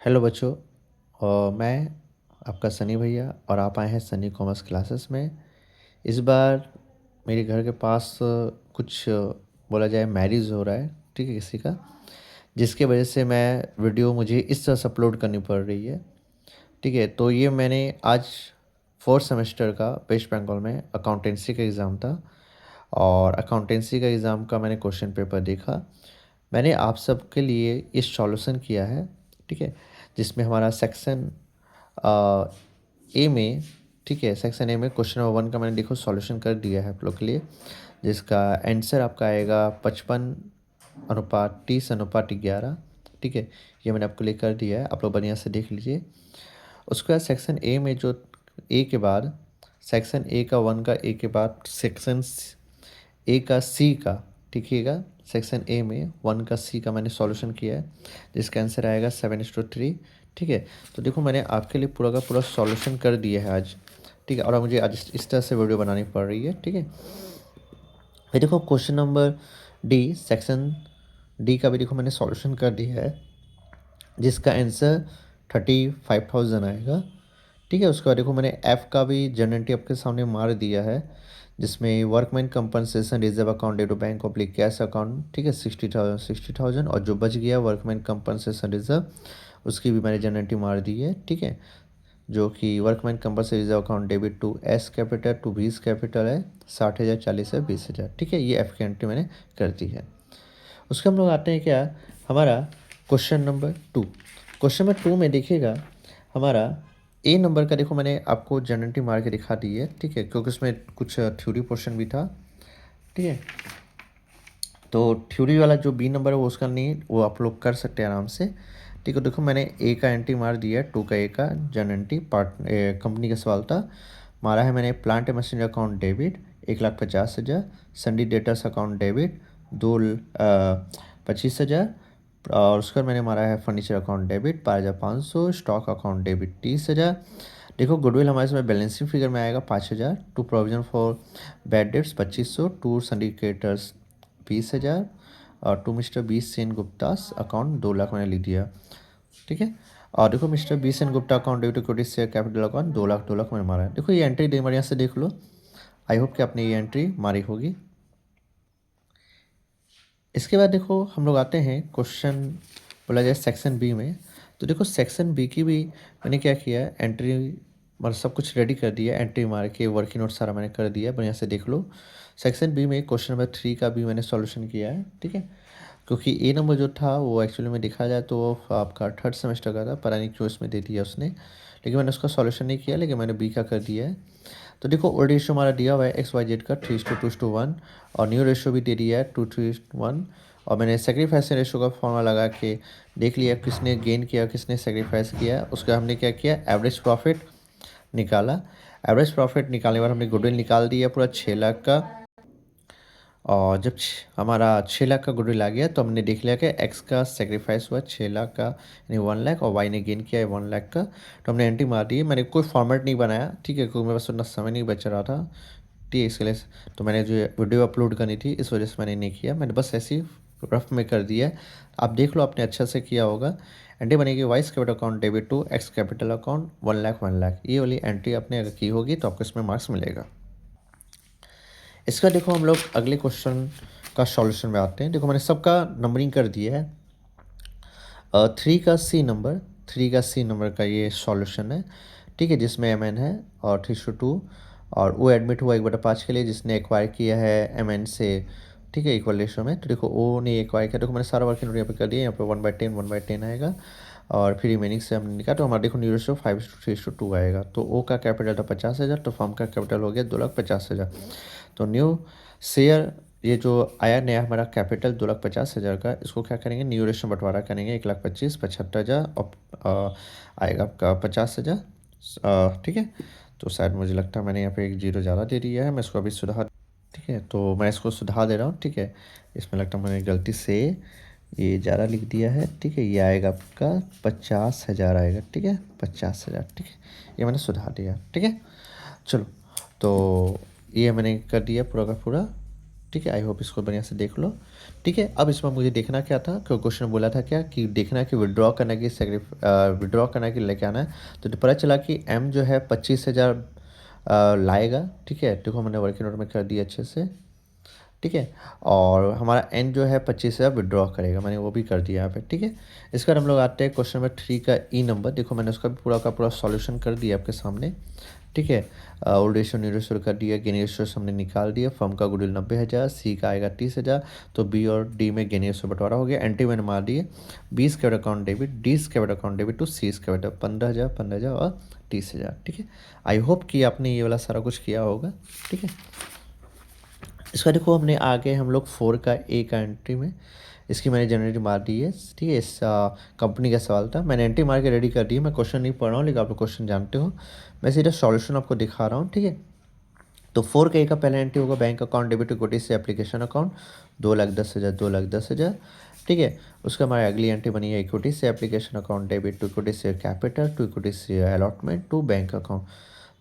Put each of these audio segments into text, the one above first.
Hello बच्चों। मैं आपका सनी भैया और आप आए हैं सनी कॉमर्स क्लासेस में। इस बार मेरे घर के पास कुछ बोला जाए मैरिज हो रहा है, ठीक है, किसी का, जिसके वजह से मैं वीडियो मुझे इस तरह से अपलोड करनी पड़ रही है। ठीक है, तो ये मैंने आज फोर्थ सेमेस्टर का वेस्ट बंगाल में अकाउंटेंसी का एग्ज़ाम था और अकाउंटेंसी का एग्ज़ाम का मैंने क्वेश्चन पेपर देखा। मैंने आप सबके लिए इस सॉल्यूशन किया है, ठीक है, जिसमें हमारा सेक्शन ए में, ठीक है, सेक्शन ए में क्वेश्चन नंबर 1 का मैंने देखो सॉल्यूशन कर दिया है आप लोग के लिए, जिसका आंसर आपका आएगा 55:30:11। ठीक है, ये मैंने आपके लिए कर दिया है, आप लोग बढ़िया से देख लीजिए। उसके बाद सेक्शन ए में जो ए के बाद सेक्शन ए का 1 का ए के बाद सेक्शन ए का सी का, देखिएगा, सेक्शन ए में 1 का सी का मैंने सॉल्यूशन किया है, जिसका आंसर आएगा 7:3। ठीक है, तो देखो मैंने आपके लिए पूरा का पूरा सॉल्यूशन कर दिया है आज, ठीक है, और अब मुझे आज इस तरह से वीडियो बनानी पड़ रही है। ठीक है, फिर देखो question number D, section D का भी देखो मैंने सॉल्यूशन कर दिया है, जिसका आंसर 35,000 आएगा। ठीक है, उसके बाद देखो मैंने एफ़ का भी जनरेटिव आपके सामने मार दिया है, जिसमें workman compensation reserve account due to bank oblique cash account, ठीक है, 60,000, और जो बच गया वर्कमैन कंपनसेशन रिजर्व, उसकी भी मैंने जनरेटिव मार दी है। ठीक है, जो कि workman compensation reserve account debit to S capital to B's capital है, 60,000, 40,000, 20,000। ठीक है, ये एफ की एंट्री मैंने कर दी है। उसके हम लोग आते हैं क्या, हमारा क्वेश्चन नंबर 2। क्वेश्चन नंबर 2 में देखिएगा, हमारा ए नंबर का देखो मैंने आपको जनरेटिव मार के दिखा दी है। ठीक है, क्योंकि उसमें कुछ थ्योरी पोर्शन भी था। ठीक है, तो थ्योरी वाला जो बी नंबर है वो उसका नहीं, वो आप लोग कर सकते हैं आराम से। ठीक है, देखो मैंने ए का एंट्री मार दिया है, 2 का ए का जनरेटिव पार्ट कंपनी का सवाल था, मारा है मैंने plant and machinery account debit 1,50,000, सन्डी debtors account debit 25,000, और उसका मैंने मारा है furniture account debit 5,500, stock account debit 30,000। देखो गुडविल हमारे इसमें बैलेंसिंग फिगर में आएगा 5,000, to provision for bad debts 2,500, to syndicators 20,000, और to mister B Sen Gupta's account 2 lakh मैंने लिख दिया। ठीक है, और देखो mister B Sen Gupta account debit equity share capital account 2 lakh 2 lakh मैंने मारा है। देखो ये एंट्री दे बढ़िया से देख लो, आई होप कि आपने ये एंट्री मारी होगी। इसके बाद देखो हम लोग आते हैं क्वेश्चन बोला जाए सेक्शन बी में। तो देखो सेक्शन बी की भी मैंने क्या किया है, एंट्री मतलब सब कुछ रेडी कर दिया, एंट्री मार के वर्किंग नोट सारा मैंने कर दिया, बढ़िया से देख लो। सेक्शन बी में क्वेश्चन नंबर 3 का भी मैंने सॉल्यूशन किया है। ठीक है, क्योंकि ए नंबर जो था वो एक्चुअली में देखा जाए तो वो आपका थर्ड सेमेस्टर का था, पता नहीं क्यों इसमें दे दिया उसने, लेकिन मैंने उसका सॉल्यूशन नहीं किया, लेकिन मैंने बी का कर दिया है। तो देखो ओल्ड रेशियो हमारा दिया हुआ है XYZ का 3:2:1, और न्यू रेशियो भी दे दिया है 2:3:1, और मैंने सेक्रीफाइस रेशियो का फॉर्मूला लगा के देख लिया किसने गेन किया किसने सेक्रीफाइस किया। उसका हमने क्या किया, एवरेज प्रॉफिट निकाला। एवरेज प्रॉफिट निकालने के बाद हमने गुडविल निकाल दिया पूरा 6 लाख का, और जब हमारा 6 लाख का गुडविल आ गया तो हमने देख लिया कि एक्स का सेक्रीफाइस हुआ 6 लाख का, यानी 1 लाख, और वाई ने गेन किया है 1 लाख का। तो हमने एंट्री मार दी। मैंने कोई फॉर्मेट नहीं बनाया, ठीक है, क्योंकि मेरे पास उतना समय नहीं बच रहा था, ठीक है, इसके लिए तो मैंने जो वीडियो अपलोड करनी थी इस वजह से मैंने नहीं किया, मैंने बस ऐसे ही रफ में कर दिया। आप देख लो आपने अच्छा से किया होगा। एंट्री बनेगी Y's capital account debit to X capital account 1 lakh 1 lakh, ये वाली एंट्री आपने अगर की होगी तो आपको इसमें मार्क्स मिलेगा। इसका देखो हम लोग अगले क्वेश्चन का सॉल्यूशन में आते हैं। देखो मैंने सबका नंबरिंग कर दिया है। 3 का सी नंबर का ये सॉल्यूशन है, ठीक है, जिसमें MN है और 3:2, और वो एडमिट हुआ 1/5 के लिए जिसने एक्वायर किया है MN से, ठीक है, इक्वल रेशो में। तो देखो ओ ने एक्वायर किया, देखो मैंने सारा वर्किंग नोट यहाँ पे कर दिया, यहाँ पे 1/10 आएगा, और फिर रिमेनिंग से हमने निकाला, तो हमारा देखो न्यू रेशो 5:3:2 आएगा। तो ओ का कैपिटल था 50,000, तो फर्म का कैपिटल हो गया 2,50,000। तो न्यू शेयर ये जो आया नया हमारा कैपिटल 2,50,000 का, इसको क्या करेंगे, न्यू रेशो बंटवारा करेंगे, 1,25,000 75,000 और आएगा आपका 50,000। ठीक है, तो शायद मुझे लगता है मैंने यहाँ पे एक जीरो ज़्यादा दे दिया है, मैं इसको अभी सुधार, ठीक है, तो मैं इसको सुधार दे रहा हूँ। ठीक है, इसमें लगता है मैंने गलती से ये ज़्यादा लिख दिया है। ठीक है, ये आएगा आपका 50,000 आएगा, ठीक है, 50,000। ठीक है, ये मैंने सुधार दिया। ठीक है, चलो, तो ये मैंने कर दिया पूरा का पूरा। ठीक है। आई होप इसको बढ़िया से देख लो। ठीक है, अब इसमें मुझे देखना क्या था, क्वेश्चन बोला था क्या कि देखना है कि विड्रॉ करना कि विड्रॉ करना कि लेके आना है। तो पता चला कि एम जो है 25,000 लाएगा। ठीक है, देखो मैंने वर्किंग नोट में कर दिया अच्छे से। ठीक है, और हमारा एन जो है 25,000 विड्रॉ करेगा, मैंने वो भी कर दिया यहाँ पे। ठीक है, इसके बाद हम लोग आते हैं क्वेश्चन नंबर 3 का ई नंबर। देखो मैंने उसका भी पूरा का पूरा सॉल्यूशन कर दिया आपके सामने। ठीक है, ओल्ड रेशियो न्यू रेशियो कर दिया, गेन रेशियो हमने निकाल दिया। फर्म का गुडविल 90,000, सी का आएगा 30,000। तो बी और डी में गेन रेशियो बंटवारा हो गया। एंट्री मैंने मार दिए, B square account debit, D square account debit to C square 15,000, 15,000 और 30,000। ठीक है, आई होप कि आपने ये वाला सारा कुछ किया होगा। ठीक है, इसका देखो हमने आगे हम लोग 4 का ए का एंट्री में इसकी मैंने जनरेट मार दी है। ठीक है, इस कंपनी का सवाल था, मैंने एंट्री मार के रेडी कर दी है। मैं क्वेश्चन नहीं पढ़ रहा हूँ, लेकिन आप लोग क्वेश्चन जानते हो, मैं सीधा सॉल्यूशन आपको दिखा रहा हूँ। ठीक है, तो 4 का ए का पहला एंट्री होगा bank account debit equity share application account 2,10,000, 2,10,000। ठीक है, उसका हमारी अगली एंट्री बनी है equity share application account debit to equity share capital to equity share allotment to bank account.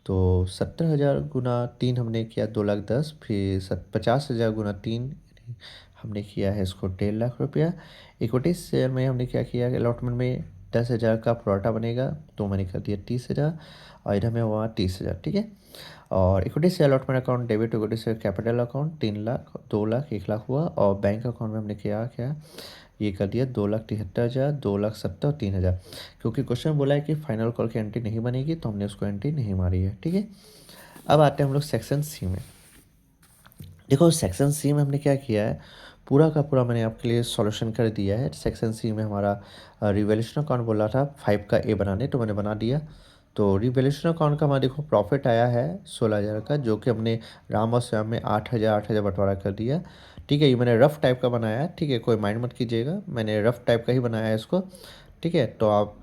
तो 70,000 गुना 3 हमने किया 2,10,000, फिर 50,000 गुना 3 हमने किया है इसको 1,50,000 रुपया। इक्विटी शेयर में हमने क्या किया, अलॉटमेंट में 10,000 का प्रोटा बनेगा, तो मैंने कर दिया 30,000, और इधर में हुआ 30,000। ठीक है, और equity share allotment account debit equity share capital account 3,00,000, 2,00,000, 1,00,000 हुआ। और बैंक अकाउंट में हमने क्या क्या ये कर दिया 2,73,000, 2,70,000 और 3,000। क्योंकि क्वेश्चन बोला है कि फाइनल कॉल की एंट्री नहीं बनेगी, तो हमने उसको एंट्री नहीं मारी है। ठीक है, अब आते हैं हम लोग सेक्शन सी में। देखो सेक्शन सी में हमने क्या किया है, पूरा का पूरा मैंने आपके लिए सॉल्यूशन कर दिया है। सेक्शन सी में हमारा रिवैल्यूएशन अकाउंट बोला था 5 का ए बनाने, तो मैंने बना दिया। तो रिवैल्यूएशन अकाउंट का हमारा देखो प्रॉफिट आया है 16,000 का, जो कि हमने राम और श्याम में 8,000 8,000 बंटवारा कर दिया। ठीक है, ये मैंने रफ़ टाइप का बनाया है। ठीक है, कोई माइंड मत कीजिएगा, मैंने रफ़ टाइप का ही बनाया है इसको। ठीक है, तो आप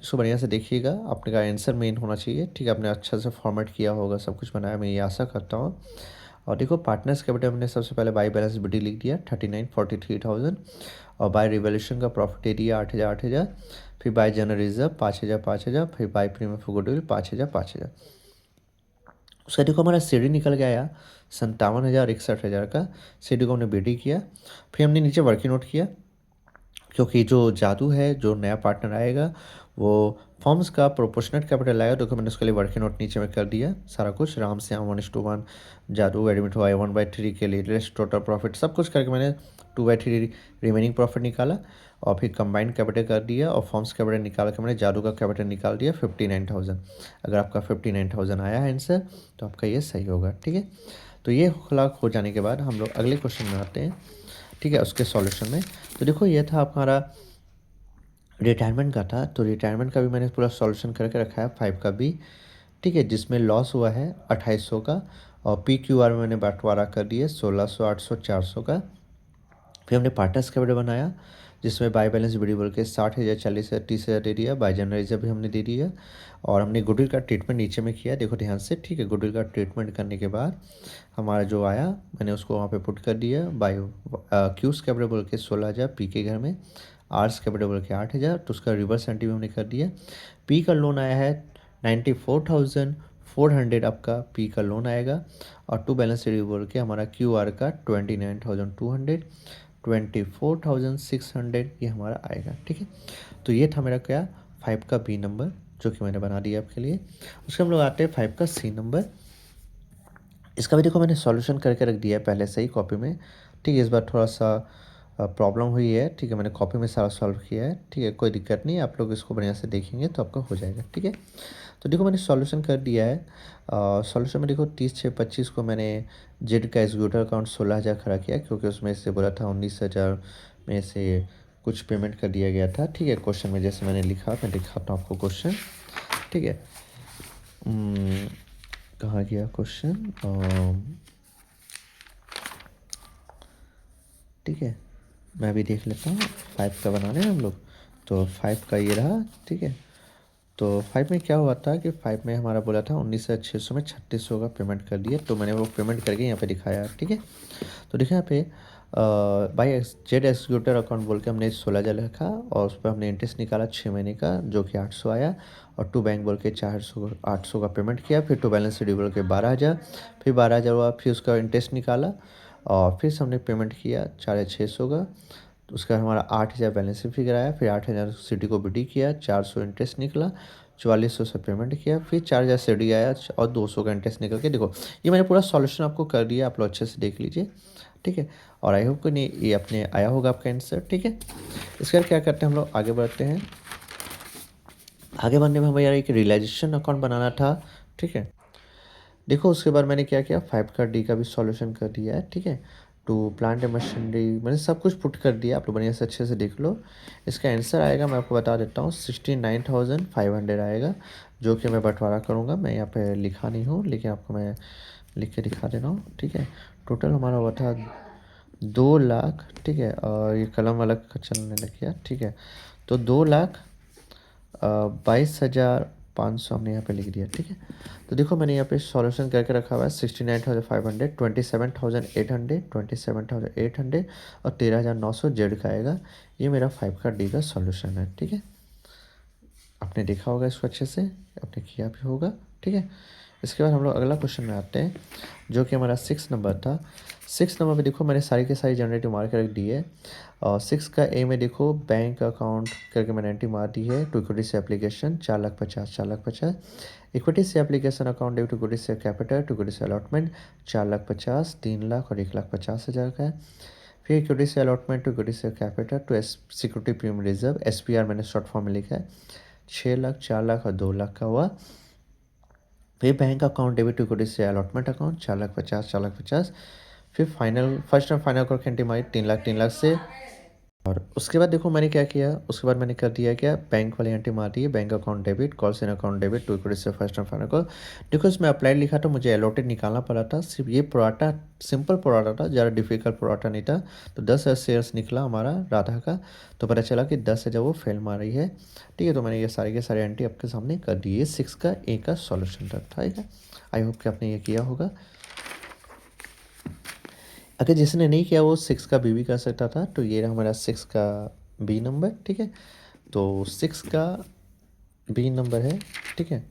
इसको बढ़िया से देखिएगा, आपने का आंसर मेन होना चाहिए। ठीक है, आपने अच्छा से फॉर्मेट किया होगा, सब कुछ बनाया, मैं ये आशा करता हूँ। और देखो पार्टनर्स कैपिटल हमने सबसे पहले बाई बैलेंस बिडी लिख दिया 39,43,000, और बाय रिवैल्यूएशन का प्रॉफिट दे दिया 8,000 8,000, फिर बाय जनरल रिजर्व 5,000 5,000, फिर बाय प्रीमियम फॉर गुडविल 5,000 5,000। उसका देखो हमारा सीडी निकल गया आया 57,000 61,000 का। सीडी को हमने बीडी किया, फिर हमने नीचे वर्किंग नोट किया, क्योंकि जो जादू है, जो नया पार्टनर आएगा, वो फॉर्म्स का प्रोपोर्शनेट कैपिटल आएगा, तो मैंने उसके लिए वर्किंग नोट नीचे में कर दिया सारा कुछ। राम श्याम 1:1, जादू एडमिट हुआ 1/3 के लिए, रेस्ट टोटल प्रॉफिट सब कुछ करके मैंने 2/3 रिमेनिंग प्रॉफिट निकाला, और फिर कंबाइंड कैपिटल कर दिया, और फॉर्म्स कैपिटल निकाल के मैंने जादू का कैपिटल निकाल दिया 59,000। अगर आपका 59,000 आया है आंसर, तो आपका ये सही होगा। ठीक है, तो ये हो जाने के बाद हम लोग अगले क्वेश्चन में आते हैं। ठीक है, उसके सॉल्यूशन में। तो देखो ये था हमारा रिटायरमेंट का था, तो रिटायरमेंट का भी मैंने पूरा सॉल्यूशन करके रखा है 5 का भी। ठीक है, जिसमें लॉस हुआ है 2,800 का, और पी क्यू आर में मैंने बंटवारा कर दिया 1,600 800 400 का। फिर हमने पार्टनर्स कैपिटल बनाया, जिसमें बाय बैलेंस बिडी बोल के 60,000 40,000 30,000 दे दिया, बाय जनरल रिजर्व भी हमने दे दिया, और हमने गुडविल का ट्रीटमेंट नीचे में किया, देखो ध्यान से। ठीक है, गुडविल का ट्रीटमेंट करने के बाद हमारा जो आया, मैंने उसको वहाँ पे पुट कर दिया। बाय क्यूज कैपिटल बोल के 16,000 पी के घर में, आर्स कैपिटल बोल के 8,000, तो उसका रिवर्स एंट्री हमने कर दिया। पी का लोन आया है 94,400, आपका पी का लोन आएगा, और टू बैलेंस शीट बोल के हमारा क्यू आर का 29,200, 24,600 ये हमारा आएगा। ठीक है, तो ये था मेरा क्या 5 का बी नंबर, जो कि मैंने बना दिया आपके लिए। उसके हम लोग आते हैं 5 का सी नंबर। इसका भी देखो मैंने सॉल्यूशन करके रख दिया है पहले से ही कॉपी में। ठीक है, इस बार थोड़ा सा प्रॉब्लम हुई है। ठीक है, मैंने कॉपी में सारा सॉल्व किया है। ठीक है, कोई दिक्कत नहीं, आप लोग इसको बढ़िया से देखेंगे तो आपका हो जाएगा। ठीक है, तो देखो मैंने सॉल्यूशन कर दिया है। सॉल्यूशन में देखो 30/6/25 को मैंने जेड का एग्जीक्यूटर अकाउंट 16,000 खड़ा किया, क्योंकि उसमें से बोला था 19,000 में से कुछ पेमेंट कर दिया गया था। ठीक है, क्वेश्चन में जैसे मैंने लिखा, मैं दिखाता हूँ आपको क्वेश्चन। ठीक है, कहाँ गया क्वेश्चन। ठीक है, मैं अभी देख लेता हूँ। 5 का बनाने हैं हम लोग, तो 5 का ये रहा। ठीक है, तो 5 में क्या हुआ था कि 5 में हमारा बोला था 19,600 में 3,600 का पेमेंट कर दिया, तो मैंने वो पेमेंट करके यहाँ पे दिखाया। ठीक है, तो देखिए यहाँ पे बाई जेड एग्जीक्यूटर अकाउंट बोल के हमने 16,000 रखा, और उस पर हमने इंटरेस्ट निकाला 6 महीने का, जो कि 800 आया, और टू बैंक बोल के 400 800 का पेमेंट किया। फिर टू बैलेंस डी बोल के 12,000, फिर 12,000 हुआ, फिर उसका इंटरेस्ट निकाला, और फिर से हमने पेमेंट किया 4,600 का, तो उसका हमारा 8,000 बैलेंस फिगर आया। फिर 8,000 सिटी को बीडी किया, 400 इंटरेस्ट निकला, 4400 से पेमेंट किया, फिर 4,000 सीडी आया और 200 का इंटरेस्ट निकल के देखो ये मैंने पूरा सॉल्यूशन आपको कर दिया, आप लोग अच्छे से देख लीजिए, ठीक है। और आई होप कि नहीं ये अपने आया होगा आपका आंसर, ठीक है। इसके बाद क्या करते हैं हम लोग आगे बढ़ते हैं। आगे बढ़ने में हमें यार एक रियलाइजेशन अकाउंट बनाना था, ठीक है। देखो उसके बाद मैंने क्या किया, 5 का डी का भी सॉल्यूशन कर दिया है, ठीक है। टू प्लांट एंड मशीनरी मैंने सब कुछ पुट कर दिया, आप लोग बढ़िया से अच्छे से देख लो। इसका आंसर आएगा, मैं आपको बता देता हूँ, 69,500 आएगा, जो कि मैं बंटवारा करूँगा। मैं यहाँ पे लिखा नहीं हूँ, लेकिन आपको मैं लिख के दिखा दे रहा हूँ, ठीक है। टोटल हमारा हुआ था 2 लाख, ठीक है। और ये कलम अलग चलने लग गया, ठीक है। तो 2,22,500 हमने यहाँ पे लिख दिया, ठीक है। तो देखो मैंने यहाँ पे सॉल्यूशन करके रखा हुआ है 69,500, 27,800, 27,800 और 13,900 जेड का आएगा। ये मेरा 5 का डी का सॉल्यूशन है, ठीक है। आपने देखा होगा इसको अच्छे से, आपने किया भी होगा, ठीक है। इसके बाद हम लोग अगला क्वेश्चन में आते हैं, जो कि हमारा 6 नंबर था। 6 नंबर में देखो मैंने सारी के सारी जनरेटिव मार के रख दी है। और 6 का ए में देखो बैंक अकाउंट करके मैंने एंट्री मार दी है। To equity share application 4,50,000, 4,50,000। Equity share application account to equity share capital to equity share allotment 4,50,000, 3 lakh और 1,50,000 का है। फिर equity share allotment to equity share capital to security premium reserve SPR मैंने शॉर्ट फॉर्म में लिखा है 6 लाख, 4 लाख और 2 लाख का हुआ। फिर bank account debit to equity share allotment account 4,50,000, 4,50,000। फिर फाइनल फर्स्ट एंड फाइनल करके एंट्री मारी 3 लाख, 3 लाख से। और उसके बाद देखो मैंने क्या किया, उसके बाद मैंने कर दिया क्या, बैंक वाली एंट्री मार दी है, bank account debit, call centre account debit to equity share first and final call. देखो इसमें अप्लाइड लिखा था, मुझे अलॉटेड निकालना पड़ा था। सिर्फ ये प्रोराटा सिंपल प्रोराटा था, ज़्यादा डिफिकल्ट प्रोराटा नहीं था। तो 10,000 शेयर्स निकला हमारा राधा का, तो पता चला कि 10,000 वो फेल मार रही है, ठीक है। तो मैंने ये सारे के सारे एंट्री आपके सामने कर दी। ये 6 का ए का सॉल्यूशन था, ठीक है। आई होप कि आपने ये किया होगा। अगर जिसने नहीं किया वो 6 का बी भी कर सकता था। तो ये रहा हमारा 6 का बी नंबर, ठीक है। तो 6 का बी नंबर है, ठीक है।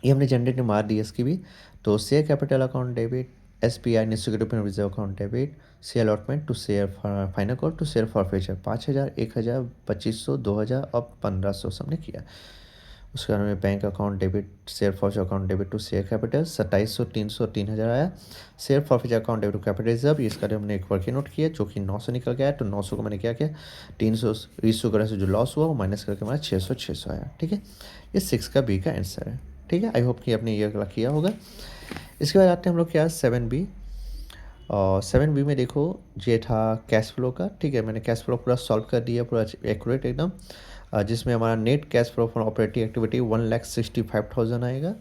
ये हमने जनरेट में मार दी इसकी भी। तो share capital account debit, SPI security reserve account debit, share allotment to share final call to share forfeiture 5,000, 1,000, 2,500, 2,000 और 1,500 हमने किया। उसके बाद में bank account debit, share forfeiture account debit to share capital 2,700, 300, 3,000 आया। Share forfeiture account debit to capital reserve, इसका हमने एक वर्किंग नोट किया जो कि 900 निकल गया है। तो 900 को मैंने क्या किया, 300 इशू करने से जो लॉस हुआ वो माइनस करके हमारा 600 आया, ठीक है। ये 6 का बी का आंसर है, ठीक है। आई होप कि आपने ये अगला किया होगा। इसके बाद आते हैं हम लोग क्या, 7B। और 7B में देखो ये था कैश फ्लो का, ठीक है। मैंने कैश फ्लो पूरा सॉल्व कर दिया, पूरा एक्यूरेट एकदम, जिसमें हमारा net cash flow from operating activity 1,65,000 आएगा।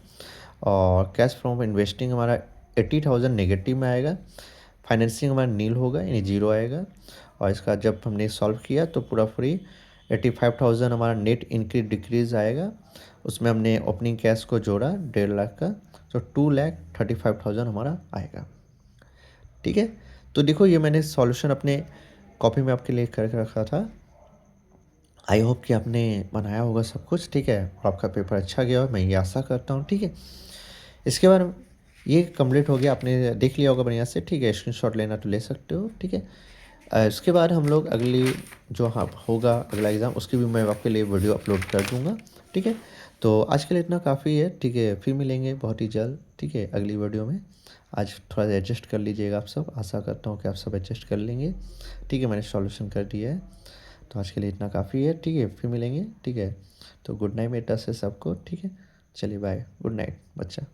और कैश फ्लो इन्वेस्टिंग हमारा 80,000 नेगेटिव में आएगा। फाइनेंसिंग हमारा नील होगा, यानी जीरो आएगा। और इसका जब हमने सॉल्व किया तो पूरा फ्री 85,000 हमारा नेट इंक्रीज डिक्रीज आएगा। उसमें हमने ओपनिंग कैश को जोड़ा 1.5 लाख का, तो 2,35,000 हमारा आएगा, ठीक है। तो देखो ये मैंने सॉल्यूशन अपने कॉपी में आपके लिए करके रखा था। आई होप कि आपने बनाया होगा सब कुछ, ठीक है। और आपका पेपर अच्छा गया हो, मैं ये आशा करता हूँ, ठीक है। इसके बाद ये कंप्लीट हो गया, आपने देख लिया होगा बढ़िया से, ठीक है। स्क्रीनशॉट लेना तो ले सकते हो, ठीक है। इसके बाद हम लोग अगली जो हाँ होगा अगला एग्ज़ाम, उसकी भी मैं आपके लिए वीडियो अपलोड कर दूँगा, ठीक है। तो आज के लिए इतना काफ़ी है, ठीक है। फिर मिलेंगे बहुत ही जल्द, ठीक है, अगली वीडियो में। आज थोड़ा सा एडजस्ट कर लीजिएगा आप सब, आशा करता हूँ कि आप सब एडजस्ट कर लेंगे, ठीक है। मैंने सॉल्यूशन कर दिया है, तो आज के लिए इतना काफ़ी है, ठीक है। फिर मिलेंगे, ठीक है। तो गुड नाइट मेरी तरफ से सबको, ठीक है। चलिए बाय, गुड नाइट बच्चा।